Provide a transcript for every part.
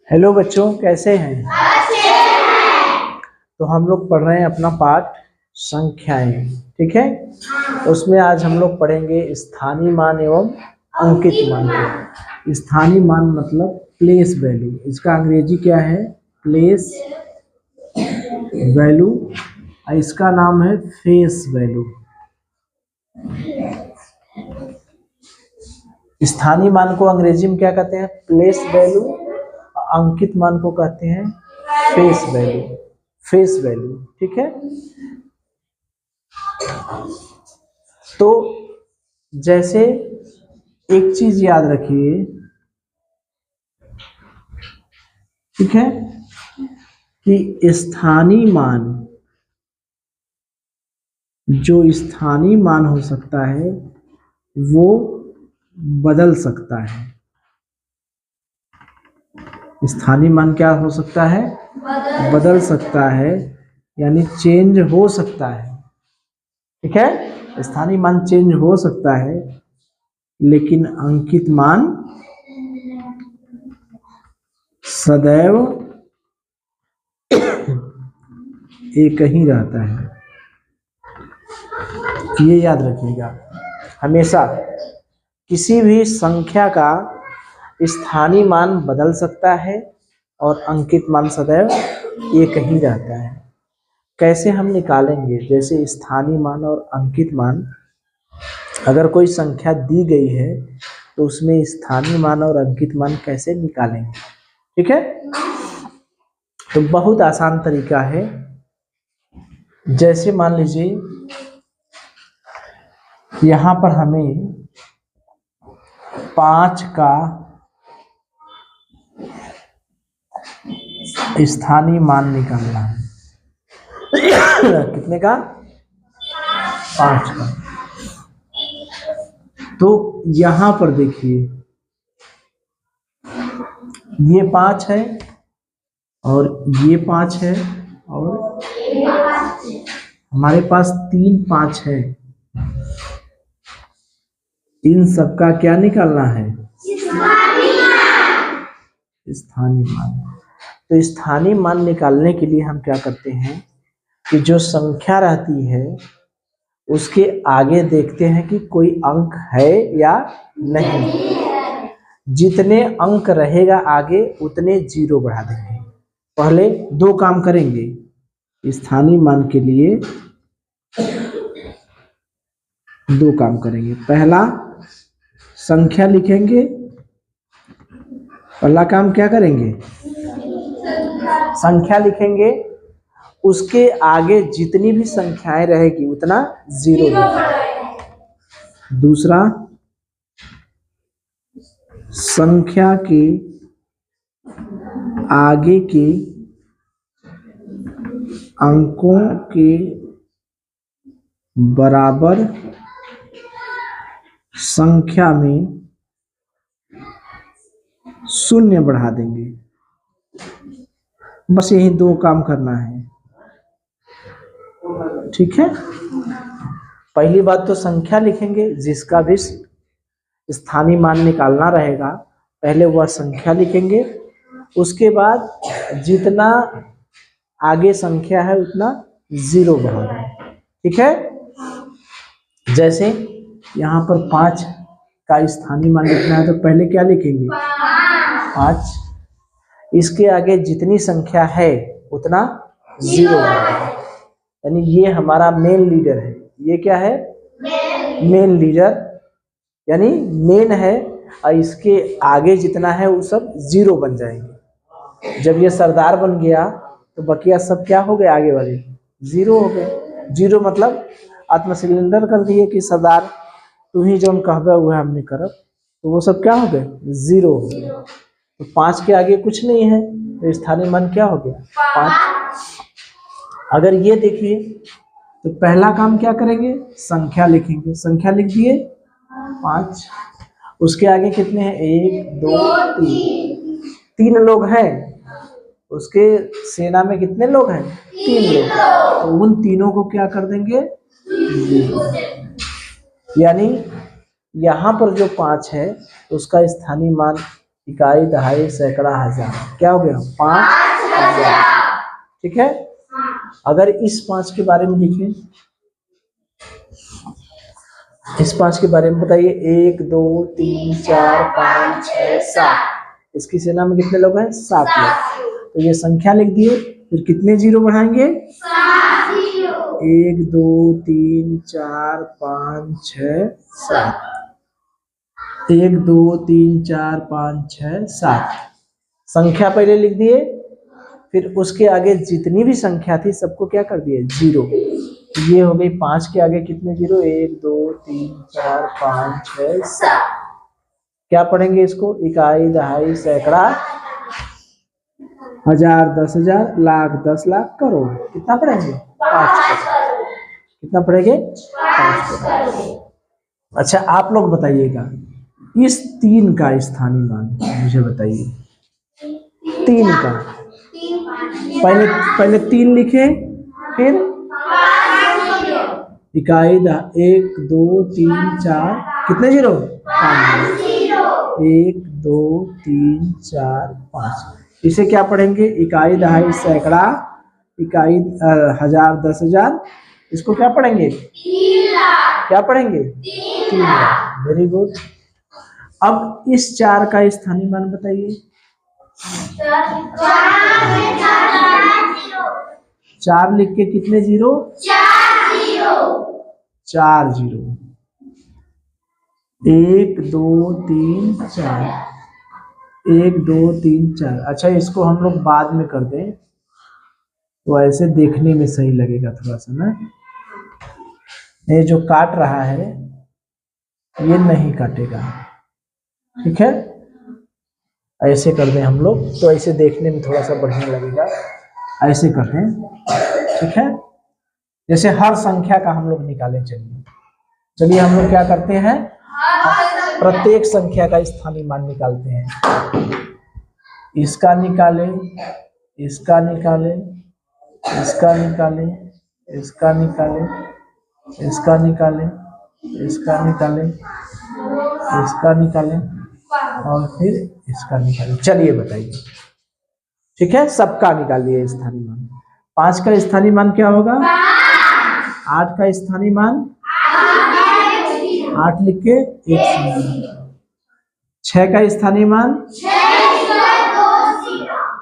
Hello बच्चों, कैसे हैं? अच्छे हैं। तो हम लोग पढ़ रहे हैं अपना पाठ संख्याएं, ठीक है। तो उसमें आज हम लोग पढ़ेंगे स्थानीय मान एवं अंकित मान को। स्थानीय मान मतलब प्लेस वैल्यू, इसका अंग्रेजी क्या है? Place value. इसका नाम है फेस वैल्यू। स्थानीय मान को अंग्रेजी में क्या कहते हैं? Place value. अंकित मान को कहते हैं फेस वैल्यू। फेस वैल्यू, ठीक है। तो जैसे एक चीज याद रखिए, ठीक है, कि स्थानीय मान, जो स्थानीय मान हो सकता है वो बदल सकता है। स्थानीय मान क्या हो सकता है? बदल सकता है, यानी चेंज हो सकता है, ठीक है। स्थानीय मान चेंज हो सकता है, लेकिन अंकित मान सदैव एक ही रहता है। ये याद रखिएगा, हमेशा किसी भी संख्या का स्थानीय मान बदल सकता है और अंकित मान सदैव एक ही रहता है। कैसे हम निकालेंगे? जैसे स्थानीय मान और अंकित मान, अगर कोई संख्या दी गई है तो उसमें स्थानीय मान और अंकित मान कैसे निकालेंगे, ठीक है। तो बहुत आसान तरीका है। जैसे मान लीजिए यहाँ पर हमें 5 का स्थानीय मान निकालना है। कितने का? 5 का। तो यहां पर देखिए, ये 5 है और ये 5 है और हमारे पास 3 5 है। इन सबका क्या निकालना है? स्थानीय मान। तो स्थानीय मान निकालने के लिए हम क्या करते हैं कि जो संख्या रहती है उसके आगे देखते हैं कि कोई अंक है या नहीं। जितने अंक रहेगा आगे उतने जीरो बढ़ा देंगे। पहले 2 काम करेंगे। स्थानीय मान के लिए 2 काम करेंगे। पहला, संख्या लिखेंगे। पहला काम क्या करेंगे? संख्या लिखेंगे, उसके आगे जितनी भी संख्याएं रहेगी उतना जीरो लिखेंगे। दूसरा, संख्या के आगे के अंकों के बराबर संख्या में शून्य बढ़ा देंगे। बस यही 2 काम करना है, ठीक है। पहली बात तो संख्या लिखेंगे, जिसका भी स्थानीय मान निकालना रहेगा पहले वह संख्या लिखेंगे। उसके बाद जितना आगे संख्या है उतना जीरो बढ़ा देंगे, ठीक है। जैसे यहाँ पर 5 का स्थानीय मान लिखना है तो पहले क्या लिखेंगे? 5। इसके आगे जितनी संख्या है उतना जीरो बढ़ा देंगे। यानी ये हमारा मेन लीडर है। ये क्या है? मेन लीडर, यानी मेन है, और इसके आगे जितना है वो सब जीरो बन जाएंगे। जब ये सरदार बन गया तो बकिया सब क्या हो गए? आगे वाले जीरो हो गए। जीरो मतलब आत्म सिलेंडर कर दिए कि सरदार तू ही जो हम कहबे हुआ हमने करब, तो वो सब क्या हो गए? जीरो हो गए। तो 5 के आगे कुछ नहीं है तो स्थानीय मान क्या हो गया? 5। अगर ये देखिए तो पहला काम क्या करेंगे? संख्या लिखेंगे। संख्या लिख दिए 5। उसके आगे कितने हैं? 1 2 3। 3 लोग हैं। उसके सेना में कितने लोग हैं? 3 लोग। तो उन तीनों को क्या कर देंगे? यानी यहाँ पर जो 5 है उसका स्थानीय मान इकाई, दहाई, सैकड़ा, हजार। क्या हो गया? 5000। ठीक है। अगर इस 5 के बारे में लिखें, इस 5 के बारे में बताइए। 1 2 3 4 5 6 7। इसकी सेना में कितने लोग हैं? 7 लोग। तो ये संख्या लिख दिए। फिर कितने जीरो बढ़ाएंगे? 1 2 3 4 5 6 7। 1 2 3 4 5 6 7 संख्या पहले लिख दिए। फिर उसके आगे जितनी भी संख्या थी सबको क्या कर दिए? जीरो। ये हो गई 5 के आगे कितने जीरो? 1 2 3 4 5 6 7। क्या पढ़ेंगे इसको? इकाई, दहाई, सैकड़ा, हजार, 10,000, लाख, 10 लाख, करोड़। कितना पढ़ेंगे? 5 करोड़। कितना पढ़ेंगे? 5 करोड़। अच्छा, आप लोग बताइएगा, इस 3 का स्थानीय मान मुझे बताइए। 3 का पहले 3 लिखे, फिर इकाई, 1 2 3 4 कितने जीरो? 5 जीरो। 1 2 3 4 5। इसे क्या पढ़ेंगे? इकाई, दहाई, सैकड़ा, इकाई, हजार, 10,000। इसको क्या पढ़ेंगे? 3 लाख। क्या पढ़ेंगे? 3 लाख। Very good. अब इस 4 का स्थानीय मान बताइए। 4 लिख के कितने जीरो? 4 जीरो। 4 जीरो। 1 2 3 4। 1 2 3 4। अच्छा, इसको हम लोग बाद में कर दें तो ऐसे देखने में सही लगेगा थोड़ा सा ना। ये जो काट रहा है ये नहीं काटेगा। ठीक है, ऐसे कर दें हम लोग तो ऐसे देखने में थोड़ा सा बढ़िया लगेगा। ऐसे कर दें। ठीक है, जैसे हर संख्या का हम लोग निकालें। चलिए हम लोग क्या करते हैं? प्रत्येक संख्या का स्थानीय मान निकालते हैं। इसका निकालें, इसका निकालें, इसका निकालें, इसका निकालें, इसका निकालें, इसका निकालें, इसका निकालें और फिर इसका निकालें। चलिए बताइए। ठीक है, सबका निकालिए स्थानीय मान। 5 का स्थानीय मान क्या होगा? 8 का स्थानीय मान 8 लिख के 1। 6 का स्थानीय मान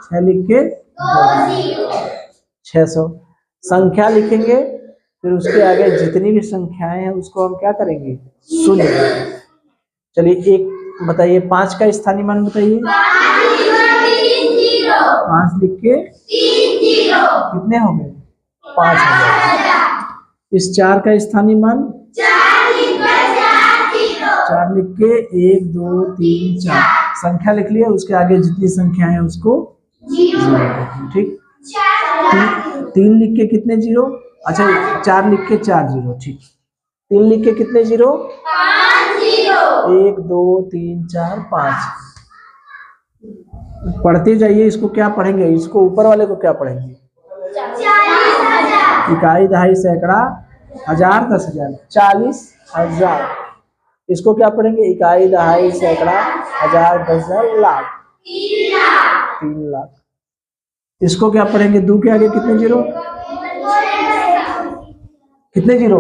6 लिख के 600। संख्या लिखेंगे, फिर उसके आगे जितनी भी संख्याएं हैं उसको हम क्या करेंगे? शून्य। चलिए एक बताइए, 5 का स्थानीय मान बताइए। 5 लिख के कितने हो गए? 5000। इस 4 का स्थानीय मान 4 लिख के 1 2 3 4 संख्या लिख लिया। उसके आगे जितनी संख्या है उसको जीरो। ठीक। 3 लिख के कितने जीरो? अच्छा, 4 लिख के 4 जीरो। ठीक। 3 लिख के कितने जीरो? 5 जीरो। 1 2 3 4 5। पढ़ते जाइए। इसको क्या पढ़ेंगे? इसको ऊपर वाले को क्या पढ़ेंगे? 40,000। इकाई, दहाई, सैकड़ा, हजार, 10,000, 40,000। इसको क्या पढ़ेंगे? इकाई, दहाई, सैकड़ा, हजार, 10,000, लाख, 3 लाख। इसको क्या पढ़ेंगे? 2 के आगे कितने जीरो? कितने जीरो?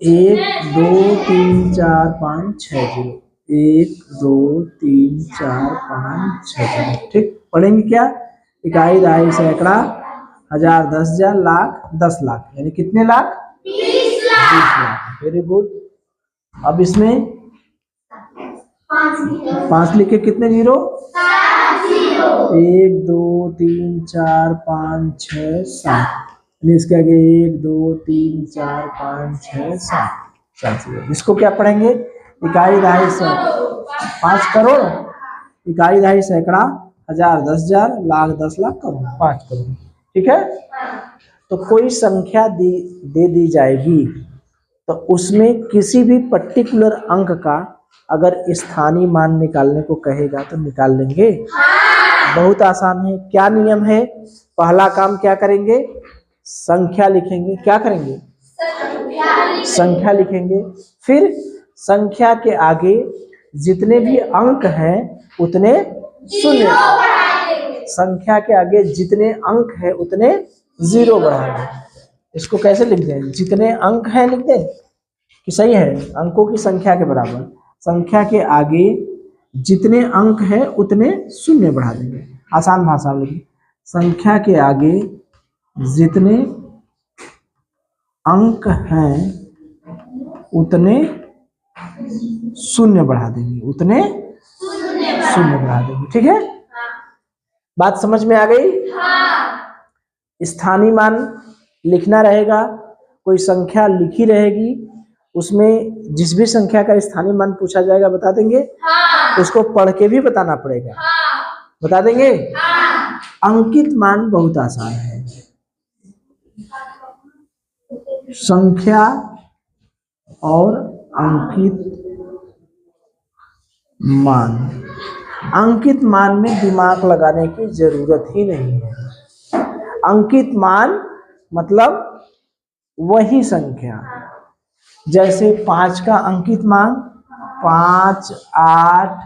1 2 3 4 5 6 जीरो। 1 2 3 4 5 6 जीरो। ठीक। पढ़ेंगे क्या? इकाई, दहाई, सैकड़ा, हजार, 10,000, लाख, 10 लाख। यानी कितने लाख? 20 लाख। Very good. अब इसमें 5 लिख के कितने जीरो? 1 2 3 4 5 6 7। इसके आगे 1 2 3 4 5 6 7। इसको क्या पढ़ेंगे? इकाई, दहाई, सैकड़ा, 5 करोड़। इकाई, दहाई, सैकड़ा, हजार, 10,000, लाख, 10 लाख, करोड़, 5 करोड़। ठीक है। तो कोई संख्या दे दी जाएगी तो उसमें किसी भी पर्टिकुलर अंक का अगर स्थानीय मान निकालने को कहेगा तो निकाल लेंगे। बहुत आसान है। क्या नियम है? पहला काम क्या करेंगे? संख्या लिखेंगे। क्या करेंगे? संख्या लिखेंगे। फिर संख्या के आगे जितने भी अंक हैं उतने शून्य, संख्या के आगे जितने अंक हैं उतने जीरो बढ़ा दें। इसको कैसे लिख दें? जितने अंक हैं लिख दें कि सही है? अंकों की संख्या के बराबर, संख्या के आगे जितने अंक हैं उतने शून्य बढ़ा देंगे। आसान भाषा में संख्या के आगे जितने अंक हैं उतने शून्य बढ़ा देंगे, उतने शून्य बढ़ा देंगे। ठीक है, बात समझ में आ गई? स्थानीय मान लिखना रहेगा, कोई संख्या लिखी रहेगी, उसमें जिस भी संख्या का स्थानीय मान पूछा जाएगा बता देंगे। उसको पढ़ के भी बताना पड़ेगा। बता देंगे। अंकित मान बहुत आसान है। संख्या और अंकित मान, अंकित मान में दिमाग लगाने की जरूरत ही नहीं है। अंकित मान मतलब वही संख्या, जैसे 5 का अंकित मान 5, 8,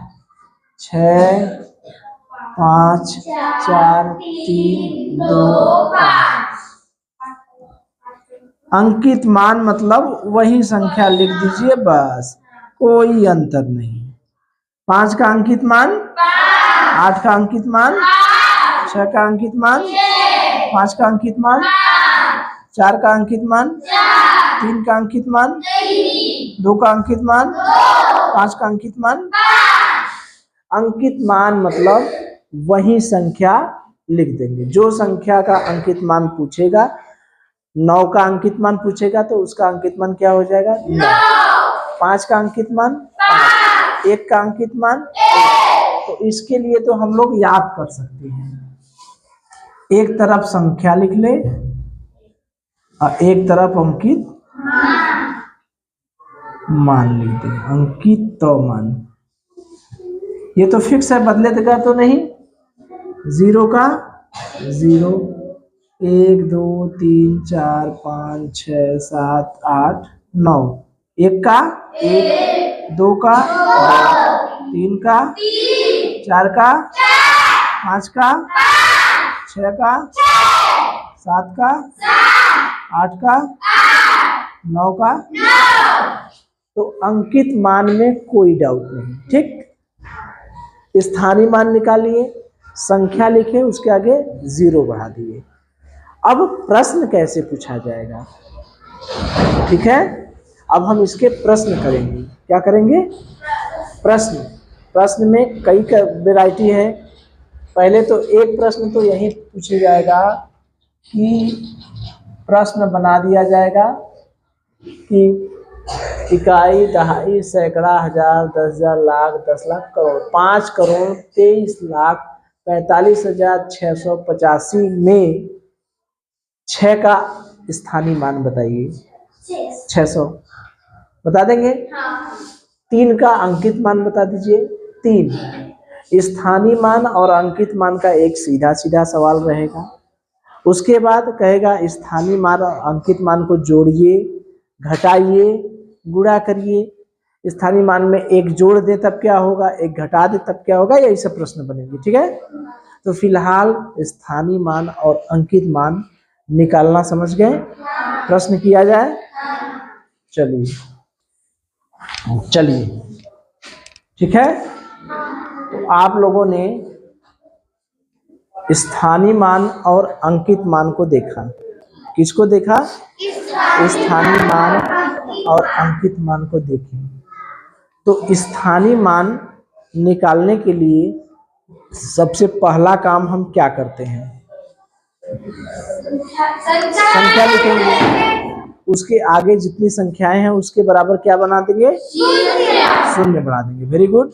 6, 5, 4, 3, 2, 5। अंकित मान मतलब वही संख्या लिख दीजिए, बस, कोई अंतर नहीं। 5 का अंकित मान, 8 का अंकित मान, 6 का अंकित मान, 5 का अंकित मान, 4 का अंकित मान, 3 का अंकित मान, 2 का अंकित मान, 5 का अंकित मान। अंकित मान मतलब वही संख्या लिख देंगे। जो संख्या का अंकित मान पूछेगा, 9 का अंकित मान पूछेगा तो उसका अंकित मान क्या हो जाएगा? 9। 5 का अंकित मान 5, 1 का अंकित मान 1। तो इसके लिए तो हम लोग याद कर सकते हैं, एक तरफ संख्या लिख ले और एक तरफ अंकित मान लिख दे। अंकित तो मान, ये तो फिक्स है, बदलेगा तो नहीं। 0 का 0, 1, 2, 3, 4, 5, 6, 7, 8, 9। 1 का 1, 2 का 2, 3 का 4 का 5 का 6 का 7 का 8 का 9 का। तो अंकित मान में कोई डाउट नहीं। ठीक, स्थानीय मान निकालिए, संख्या लिखे, उसके आगे 0 बढ़ा दिए। अब प्रश्न कैसे पूछा जाएगा? ठीक है, अब हम इसके प्रश्न करेंगे। क्या करेंगे? प्रश्न। प्रश्न में कई वैरायटी है। पहले तो एक प्रश्न तो यही पूछा जाएगा कि प्रश्न बना दिया जाएगा कि इकाई, दहाई, सैकड़ा, हजार, 10,000, लाख, 10 लाख, करोड़। 5 करोड़ 23 लाख 45,685 में 6 का स्थानीय मान बताइए। 600 बता देंगे। 3 का अंकित मान बता दीजिए। 3 स्थानीय मान और अंकित मान का एक सीधा सीधा सवाल रहेगा। उसके बाद कहेगा स्थानीय मान और अंकित मान को जोड़िए, घटाइए, गुणा करिए। स्थानीय मान में एक जोड़ दे तब क्या होगा, एक घटा दे तब क्या होगा, यही सब प्रश्न बनेंगे। ठीक है, तो फिलहाल स्थानीय मान और अंकित मान निकालना समझ गए? प्रश्न किया जाए। चलिए चलिए, ठीक है। तो आप लोगों ने स्थानीय मान और अंकित मान को देखा। किसको देखा? स्थानीय मान और अंकित मान को देखें। तो स्थानीय मान निकालने के लिए सबसे पहला काम हम क्या करते हैं? संख्या लिखेंगे, उसके आगे जितनी संख्याएं हैं उसके बराबर क्या बना देंगे? शून्य बना देंगे। Very good.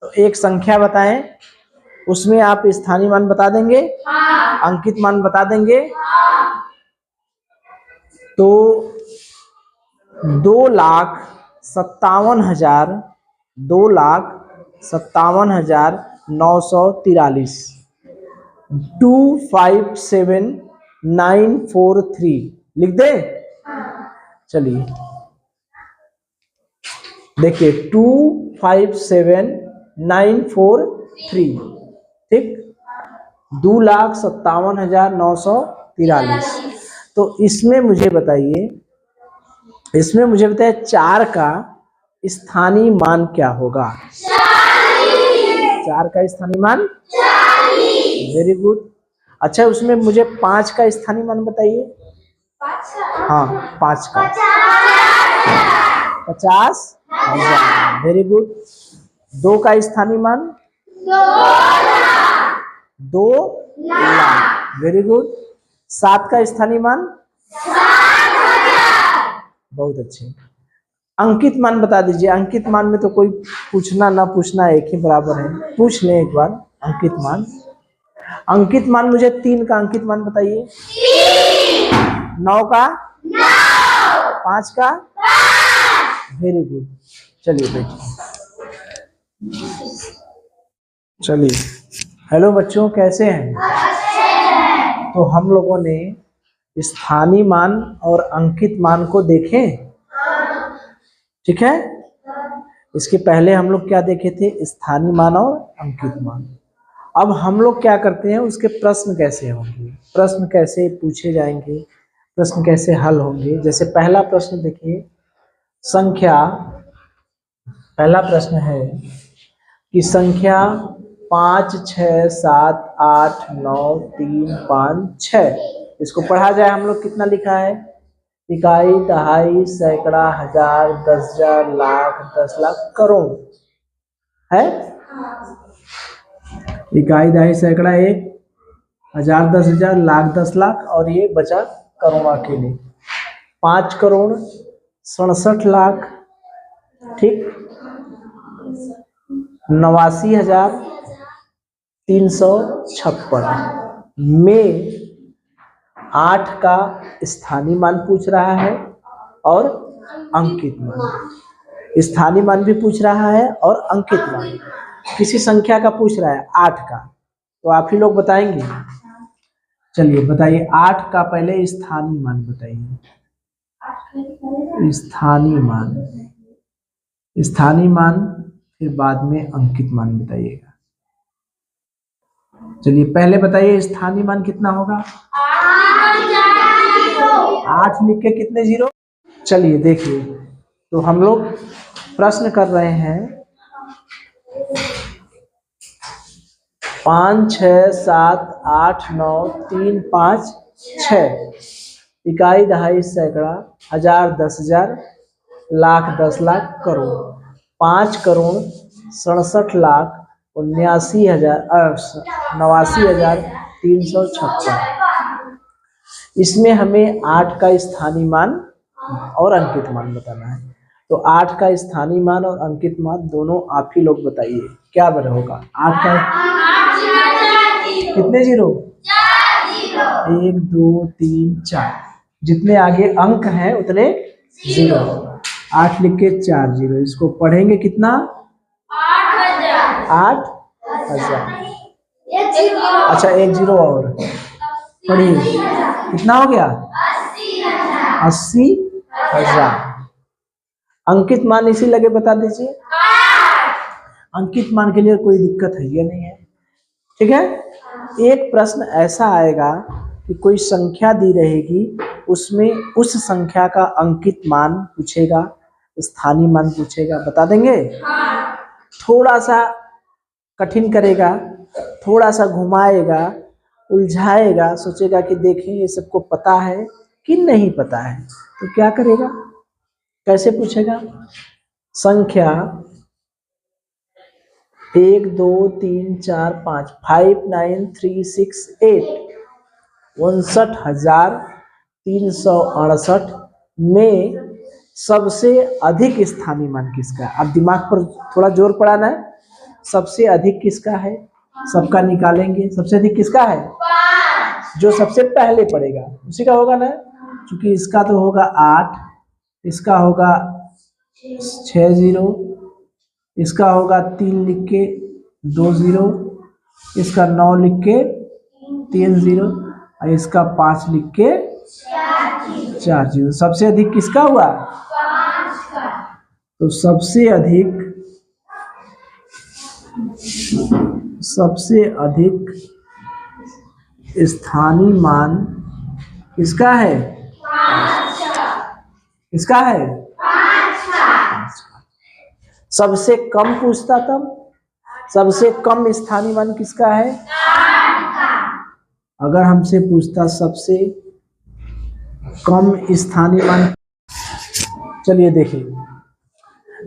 तो एक संख्या बताएं, उसमें आप स्थानीय मान बता देंगे, अंकित मान बता देंगे। तो 2,57,943 257,943 लिख दे। चलिए देखिए, 2 2,57,943, ठीक, 2,57,943। तो इसमें मुझे बताइए 4 का स्थानीय मान क्या होगा? 4 का स्थानीय मान, वेरी गुड। अच्छा, उसमें मुझे 5 का स्थानीय मान बताइए। हाँ, 5 का 50,000, वेरी गुड। 2 का स्थानीय मान 2 लाख, वेरी गुड। 7 का स्थानीय मान, बहुत अच्छे। अंकित मान बता दीजिए। अंकित मान में तो कोई पूछना ना पूछना एक ही बराबर है, पूछ लें एक बार। अंकित मान मुझे 3 का अंकित मान बताइए। 9 का, 5 का, वेरी गुड। चलिए बैठिए। चलिए, हेलो बच्चों, कैसे हैं? तो हम लोगों ने स्थानीय मान और अंकित मान को देखें, ठीक है। इसके पहले हम लोग क्या देखे थे? स्थानीय मान और अंकित मान। अब हम लोग क्या करते हैं, उसके प्रश्न कैसे होंगे, प्रश्न कैसे पूछे जाएंगे, प्रश्न कैसे हल होंगे। जैसे पहला प्रश्न देखिए, संख्या, पहला प्रश्न है कि संख्या 5, 6, 7, 8, 9, 3, 5, 6, इसको पढ़ा जाए हम लोग कितना लिखा है? इकाई, दहाई, सैकड़ा, हजार, 10,000, लाख, 10 लाख, करोड़ है। इकाई, दहाई, सैकड़ा 1, हजार, 10,000, लाख, 10 लाख, और ये बचा करोड़ के लिए 5,67,00,000, ठीक, 89,356 में 8 का स्थानीय मान पूछ रहा है और अंकित मान। स्थानीय मान भी पूछ रहा है और अंकित मान, किसी संख्या का पूछ रहा है 8 का, तो आप ही लोग बताएंगे। चलिए बताइए 8 का पहले स्थानीय मान बताइए। स्थानीय मान फिर बाद में अंकित मान बताइएगा। चलिए पहले बताइए स्थानीय मान कितना होगा? 8 लिख के कितने जीरो? चलिए देखिए, तो हम लोग प्रश्न कर रहे हैं 5, 6, 7, 8, 9, 3, 5, 6, इकाई, दहाई, सैकड़ा, हजार, 10,000, लाख, 10 लाख, करोड़। 5,67,89,356। इसमें हमें 8 का स्थानीय मान और अंकित मान बताना है। तो 8 का स्थानीय मान और अंकित मान दोनों आप ही लोग बताइए, क्या बड़ा होगा? 8 का कितने जीरो? 1, 2, 3, 4, जितने आगे अंक हैं उतने जीरो। 8 लिख के 4 जीरो, इसको पढ़ेंगे कितना? 8,000। अच्छा, 1 जीरो और पढ़िए, कितना हो गया? 80,000। अंकित मान इसी लगे बता दीजिए। अंकित मान के लिए कोई दिक्कत है या नहीं है, ठीक है। एक प्रश्न ऐसा आएगा कि कोई संख्या दी रहेगी, उसमें उस संख्या का अंकित मान पूछेगा, स्थानीय मान पूछेगा, बता देंगे। थोड़ा सा कठिन करेगा, थोड़ा सा घुमाएगा, उलझाएगा, सोचेगा कि देखें ये सबको पता है कि नहीं पता है, तो क्या करेगा, कैसे पूछेगा? संख्या 1, 2, 3, 4, 5, 5, 9, 3, 6, 8, 59,368 में सबसे अधिक स्थानीय मान किसका है? अब दिमाग पर थोड़ा जोर पड़ाना है। सबसे अधिक किसका है? सबका निकालेंगे। सबसे अधिक किसका है? जो सबसे पहले पड़ेगा उसी का होगा ना, क्योंकि इसका तो होगा 8, इसका होगा 6 जीरो, इसका होगा 3 लिख के 2 जीरो, इसका 9 लिख के 3 जीरो, और इसका 5 लिख के 4 जीरो। सबसे अधिक किसका हुआ? तो सबसे अधिक सबसे अधिक स्थानीय मान किसका है? किसका है? सबसे कम पूछता तब, सबसे कम स्थानीय मान किसका है? अगर हमसे पूछता सबसे कम स्थानीय मान, चलिए देखिए,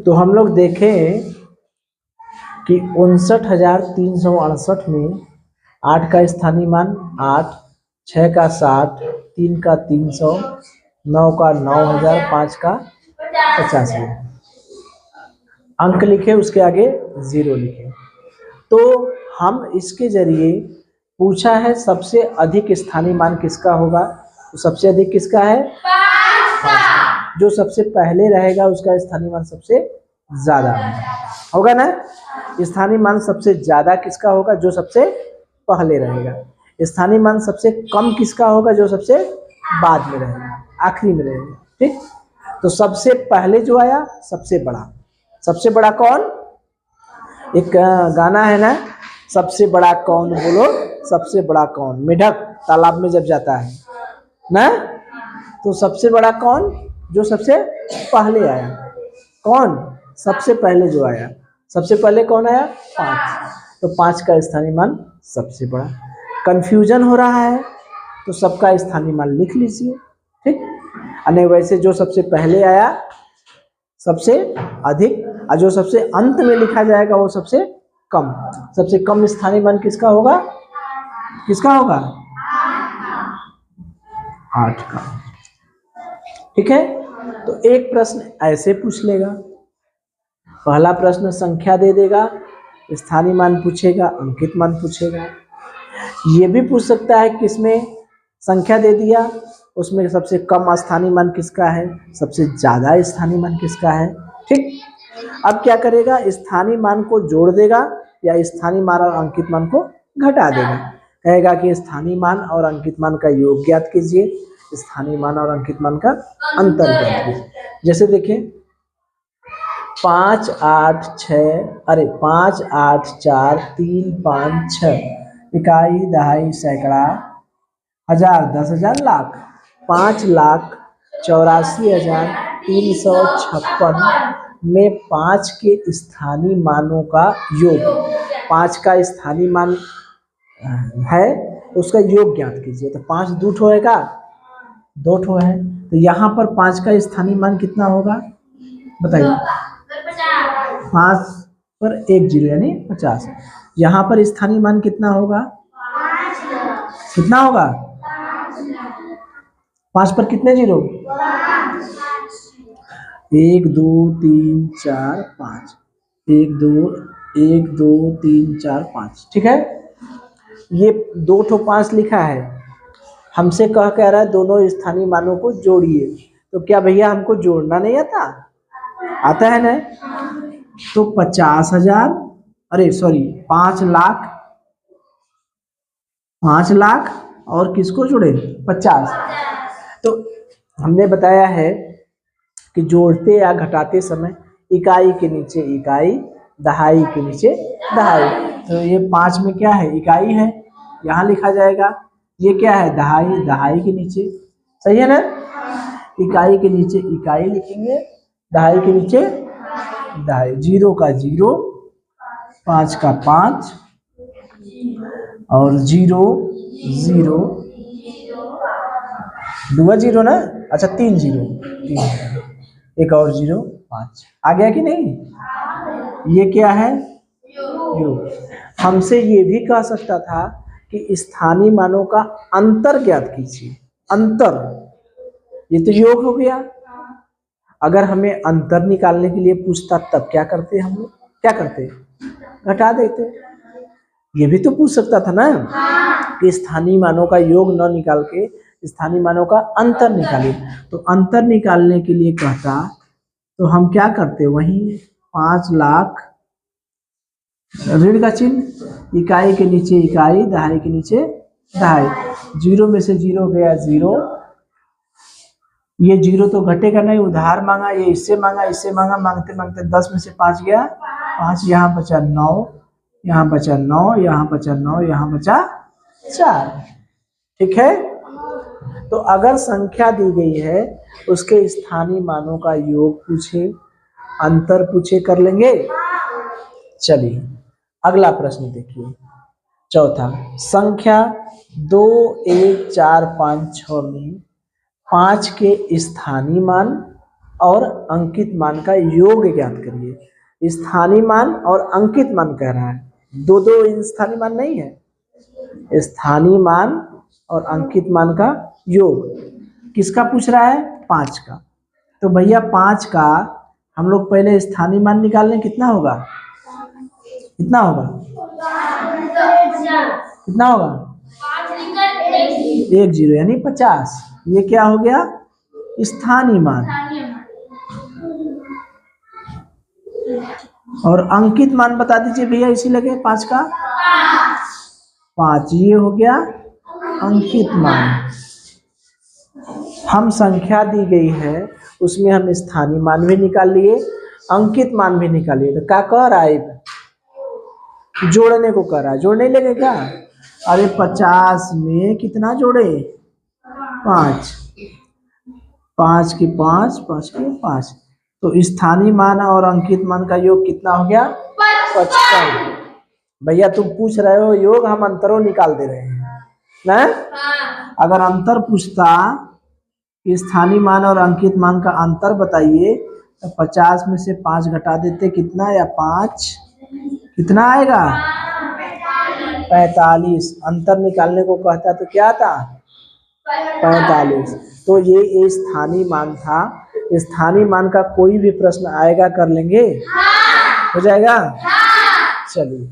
तो हम लोग देखें कि 59,368 में 8 का स्थानीय मान 8, 6 का 60, 3 का 300, 9 का 9,000, 5 का 85। अंक लिखे, उसके आगे 0 लिखे। तो हम इसके जरिए पूछा है सबसे अधिक स्थानीय मान किसका होगा, तो सबसे अधिक किसका है? 5। जो सबसे पहले रहेगा उसका स्थानीय मान सबसे ज्यादा होगा ना। स्थानीय मान सबसे ज्यादा किसका होगा? जो सबसे पहले रहेगा। स्थानीय मान सबसे कम किसका होगा? जो सबसे बाद में रहेगा, आखिरी में रहेगा। ठीक, तो सबसे पहले जो आया सबसे बड़ा। सबसे बड़ा कौन? एक गाना है ना, सबसे बड़ा कौन बोलो, सबसे बड़ा कौन, मेढक तालाब में जब जाता है ना, तो सबसे बड़ा कौन? जो सबसे पहले आया। कौन? सबसे पहले जो आया। सबसे पहले कौन आया? 5। तो 5 का स्थानीय मान सबसे बड़ा। कंफ्यूजन हो रहा है तो सबका स्थानीय मान लिख लीजिए। ठीक, अने वैसे जो सबसे पहले आया सबसे अधिक, और जो सबसे अंत में लिखा जाएगा वो सबसे कम। सबसे कम स्थानीय मान किसका होगा? किसका होगा? 8 का। ठीक है, तो एक प्रश्न ऐसे पूछ लेगा। पहला प्रश्न संख्या दे देगा, स्थानीय मान पूछेगा, अंकित मान पूछेगा। ये भी पूछ सकता है किसमें संख्या दे दिया, उसमें सबसे कम स्थानीय मान किसका है, सबसे ज्यादा स्थानीय मान किसका है। ठीक, अब क्या करेगा? स्थानीय मान को जोड़ देगा या स्थानीय मान और अंकित मान को घटा देगा। कहेगा कि स्थानीय मान और अंकित मान का योग ज्ञात कीजिए, स्थानीय मान और अंकित मान का अंतर ज्ञात कीजिए। जैसे देखिए 5, 8, 4, 3, 5, 6, इकाई, दहाई, सैकड़ा, हजार, 10,000, लाख। 5,84,356 में 5 के स्थानीय मानों का योग, 5 का स्थानीय मान है उसका योग ज्ञात कीजिए। तो 5 दो ठो है का? 2 ठो है, तो यहाँ पर 5 का स्थानीय मान कितना होगा बताइए? 5 पर 1 0 यानी 50। यहाँ पर स्थानीय मान कितना होगा? कितना होगा? 5 पर कितने जीरो? 1 2 3 4 5, 1 2 3 4 5। ठीक है, ये 2 ठो 5 लिखा है, हमसे कह रहा है दोनों स्थानीय मानों को जोड़िए। तो क्या भैया हमको जोड़ना नहीं आता? आता है ना। तो 50,000, अरे सॉरी 5 लाख, 5 लाख और किसको जोड़े? 50। तो हमने बताया है कि जोड़ते या घटाते समय इकाई के नीचे इकाई, दहाई के नीचे दहाई। तो ये 5 में क्या है? इकाई है, यहाँ लिखा जाएगा। ये क्या है? दहाई, दहाई के नीचे, सही है ना। इकाई के नीचे इकाई लिखेंगे, दहाई के नीचे दहाई। 0 का 0, 5 का 5 और 0 0, 2 0 ना, अच्छा 3 0, 3, एक और 0 5। आ गया कि नहीं? ये क्या है? योग। हमसे ये भी कह सकता था कि स्थानीय मानों का अंतर ज्ञात कीजिए। अंतर, ये तो योग हो गया। अगर हमें अंतर निकालने के लिए पूछता तब क्या करते? हम लोग क्या करते? घटा देते। ये भी तो पूछ सकता था ना कि स्थानीय मानों का योग न निकाल के स्थानीय मानों का अंतर निकालिए। तो अंतर निकालने के लिए कहता तो हम क्या करते? वहीं 5 लाख, ऋण का चिन्ह, इकाई के नीचे इकाई, दहाई के नीचे दहाई। 0 में से 0 गया 0, ये 0 तो घटेगा नहीं, उधार मांगा, ये इससे मांगा, इससे मांगा, मांगते मांगते 10 में से 5 गया 5, यहाँ बचा 9, यहाँ बचा 9, यहाँ बचा 9, यहाँ बचा 4। ठीक है, तो अगर संख्या दी गई है उसके स्थानीय मानों का योग पूछे, अंतर पूछे, कर लेंगे। चलिए अगला प्रश्न देखिए, चौथा। संख्या 2, 1, 4, 5, 6 में 5 के स्थानीय मान और अंकित मान का योग ज्ञात करिए। स्थानीय मान और अंकित मान कह रहा है, दो स्थानीय मान नहीं है। स्थानीय मान और अंकित मान का योग किसका पूछ रहा है? 5 का। तो भैया 5 का हम लोग पहले स्थानीय मान निकाल लें, कितना होगा? कितना होगा? कितना होगा? 10 यानी 50। ये क्या हो गया? स्थानीय मान। और अंकित मान बता दीजिए भैया, इसी लगे 5 का 5, ये हो गया अंकित मान। हम संख्या दी गई है उसमें हम स्थानीय मान भी निकाल लिए, अंकित मान भी निकाल लिए। तो क्या कह रहा है? जोड़ने को कह रहा है। जोड़ने लगे क्या? अरे 50 में कितना जोड़े? 5, 5 के 5, 5 के 5। तो स्थानीय मान और अंकित मान का योग कितना हो गया? 55। भैया तुम पूछ रहे हो योग, हम अंतरों निकाल दे रहे हैं ना। अगर अंतर पूछता कि स्थानीय मान और अंकित मान का अंतर बताइए, तो 50 में से 5 घटा देते, कितना? या 5 कितना आएगा? 45। अंतर निकालने को कहता तो क्या था? 45। तो ये स्थानीय मान था। स्थानीय मान का कोई भी प्रश्न आएगा, कर लेंगे? हो जाएगा। चलिए